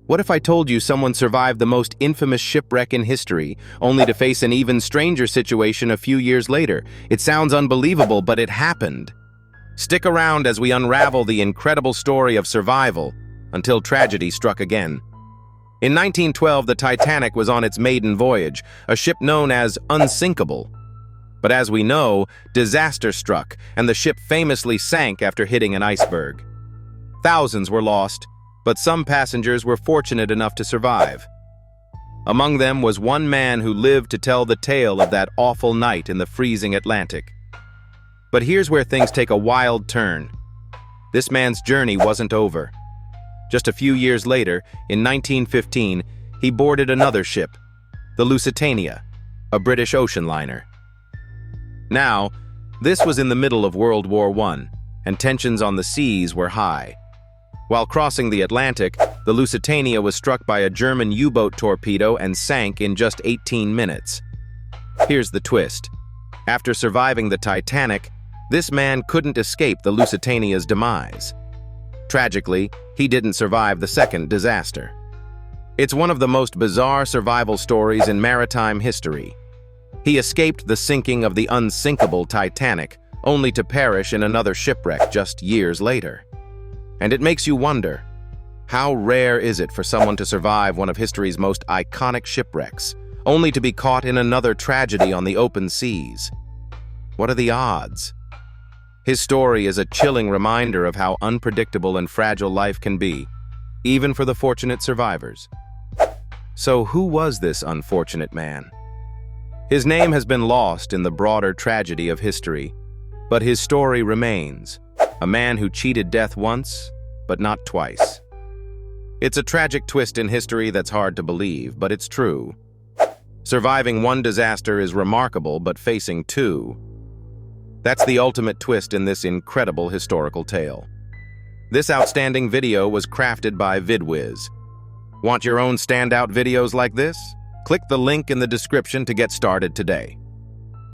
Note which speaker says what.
Speaker 1: What if I told you someone survived the most infamous shipwreck in history, only to face an even stranger situation a few years later? It sounds unbelievable, but it happened. Stick around as we unravel the incredible story of survival until tragedy struck again. In 1912, the Titanic was on its maiden voyage, a ship known as unsinkable. But as we know, disaster struck, and the ship famously sank after hitting an iceberg. Thousands were lost, but some passengers were fortunate enough to survive. Among them was one man who lived to tell the tale of that awful night in the freezing Atlantic. But here's where things take a wild turn. This man's journey wasn't over. Just a few years later, in 1915, he boarded another ship, the Lusitania, a British ocean liner. Now, this was in the middle of World War I, and tensions on the seas were high. While crossing the Atlantic, the Lusitania was struck by a German U-boat torpedo and sank in just 18 minutes. Here's the twist. After surviving the Titanic, this man couldn't escape the Lusitania's demise. Tragically, he didn't survive the second disaster. It's one of the most bizarre survival stories in maritime history. He escaped the sinking of the unsinkable Titanic, only to perish in another shipwreck just years later. And it makes you wonder, how rare is it for someone to survive one of history's most iconic shipwrecks, only to be caught in another tragedy on the open seas? What are the odds? His story is a chilling reminder of how unpredictable and fragile life can be, even for the fortunate survivors. So who was this unfortunate man? His name has been lost in the broader tragedy of history, but his story remains, a man who cheated death once, but not twice. It's a tragic twist in history that's hard to believe, but it's true. Surviving one disaster is remarkable, but facing two, that's the ultimate twist in this incredible historical tale. This outstanding video was crafted by VidWiz. Want your own standout videos like this? Click the link in the description to get started today.